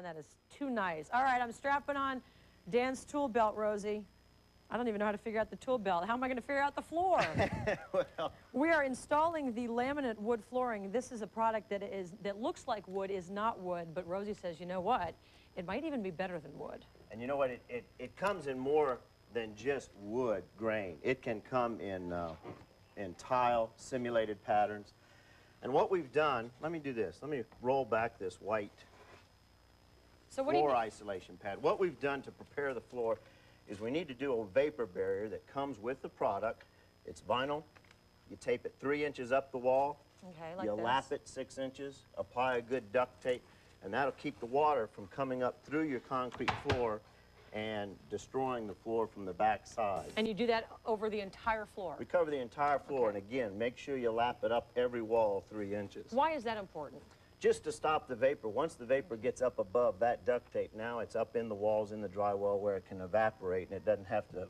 man, that is too nice. All right, I'm strapping on Dan's tool belt, Rosie. I don't even know how to figure out the tool belt. How am I going to figure out the floor? Well, we are installing the laminate wood flooring. This is a product that looks like wood, is not wood, but Rosie says, you know what? It might even be better than wood. and you know what? It comes in more than just wood grain. It can come in tile, simulated patterns. And what we've done, let me do this. Let me roll back this white floor isolation pad. What we've done to prepare the floor is we need to do a vapor barrier that comes with the product. It's vinyl. You tape it 3 inches up the wall. Okay, like you this. lap it 6 inches, apply a good duct tape, and that'll keep the water from coming up through your concrete floor and destroying the floor from the back side. And you do that over the entire floor? We cover the entire floor, okay. And again, make sure you lap it up every wall 3 inches. Why is that important? Just to stop the vapor. Once the vapor gets up above that duct tape, now it's up in the walls, in the drywall, where it can evaporate, and it doesn't have to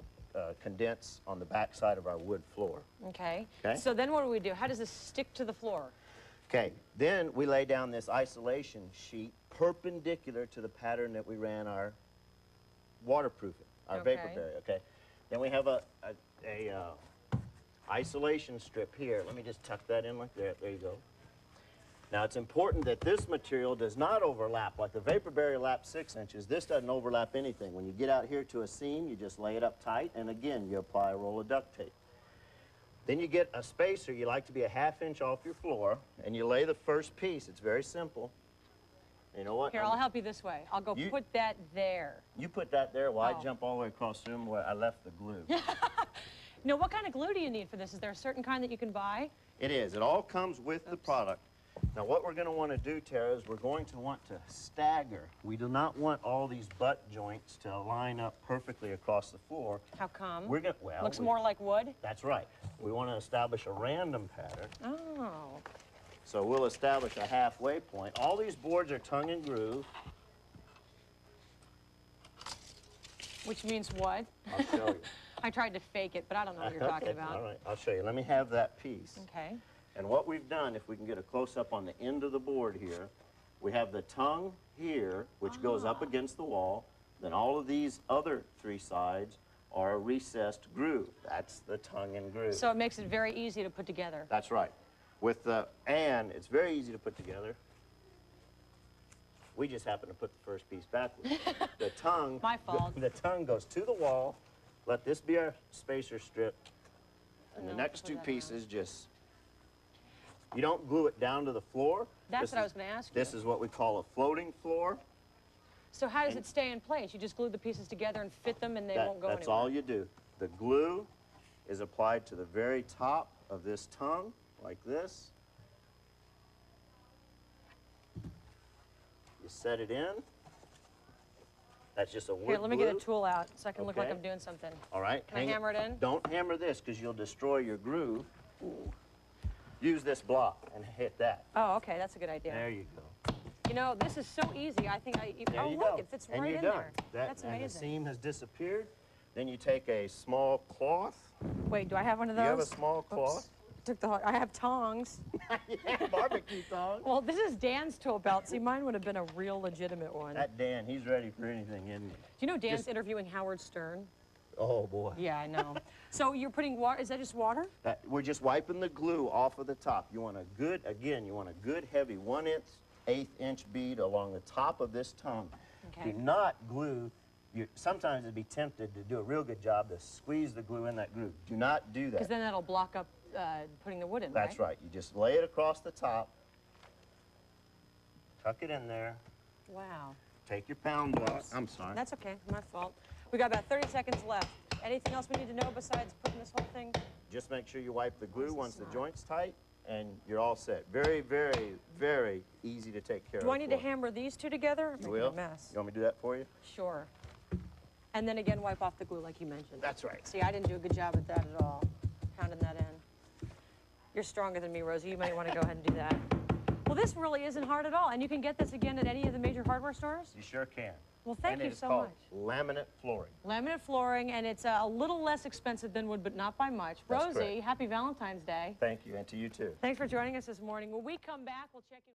condense on the back side of our wood floor. Okay. Okay. So then what do we do? How does this stick to the floor? Okay, then we lay down this isolation sheet perpendicular to the pattern that we ran our waterproofing, our vapor barrier, okay? Then we have a isolation strip here. Let me just tuck that in like that. There you go. Now, it's important that this material does not overlap. Like the vapor barrier laps 6 inches, this doesn't overlap anything. When you get out here to a seam, you just lay it up tight, and again, you apply a roll of duct tape. Then you get a spacer. You like to be a ½ inch off your floor, and you lay the first piece. It's very simple. You know what? Here, I'll help you this way. I'll go put that there. You put that there while I jump all the way across the room where I left the glue. Now, what kind of glue do you need for this? Is there a certain kind that you can buy? It is. It all comes with the product. Now, what we're going to want to do, Tara, is we're going to want to stagger. We do not want all these butt joints to line up perfectly across the floor. How come? We're going to, well, looks more like wood? That's right. We want to establish a random pattern. Oh. So we'll establish a halfway point. All these boards are tongue and groove. Which means what? I'll show you. I tried to fake it, but I don't know what you're talking about. All right, I'll show you. Let me have that piece. Okay. And what we've done, if we can get a close-up on the end of the board here, we have the tongue here, which goes up against the wall. Then all of these other 3 sides are a recessed groove. That's the tongue and groove. So it makes it very easy to put together. That's right. With the and, it's very easy to put together. We just happen to put the first piece backwards. The tongue, my fault. The tongue goes to the wall. Let this be our spacer strip. And the next 2 pieces just, you don't glue it down to the floor. That's what I was going to ask you. This is what we call a floating floor. So how does it stay in place? You just glue the pieces together and fit them and they won't go anywhere? That's all you do. The glue is applied to the very top of this tongue, like this. You set it in. That's just a wood Here, let me glue. get a tool out so I can look like I'm doing something. All right. Can I hammer it in? Don't hammer this because you'll destroy your groove. Ooh. Use this block and hit that. Oh, okay, that's a good idea. There you go. You know, this is so easy. I think oh, look, it fits right in there. That's amazing. And the seam has disappeared. Then you take a small cloth. Wait, do I have one of those? You have a small cloth? Took the. I have tongs. Yeah, barbecue tongs. Well, this is Dan's tool belt. See, mine would have been a real legitimate one. That Dan, he's ready for anything, isn't he? Do you know Dan's interviewing Howard Stern? Oh, boy. Yeah, I know. So you're putting water, is that just water? We're just wiping the glue off of the top. You want a good, again, you want a good heavy 1/8 inch bead along the top of this tongue. Okay. Do not glue. Sometimes it'd be tempted to do a real good job to squeeze the glue in that groove. Do not do that. Because then that'll block up putting the wood in, That's right. You just lay it across the top. Tuck it in there. Wow. Take your pound block. I'm sorry. That's okay, my fault. We got about 30 seconds left. Anything else we need to know besides putting this whole thing? Just make sure you wipe the glue once the joint's tight, and you're all set. Very, very, very easy to take care of. Do I need to hammer these 2 together? You will. A mess. You want me to do that for you? Sure. And then again, wipe off the glue like you mentioned. That's right. See, I didn't do a good job at that at all, pounding that in. You're stronger than me, Rosie. You might want to go ahead and do that. Well, this really isn't hard at all. And you can get this again at any of the major hardware stores? You sure can. Well, thank you so much. Laminate flooring. Laminate flooring, and it's a little less expensive than wood, but not by much. That's Rosie, correct. Happy Valentine's Day. Thank you, and to you too. Thanks for joining us this morning. When we come back, we'll check in.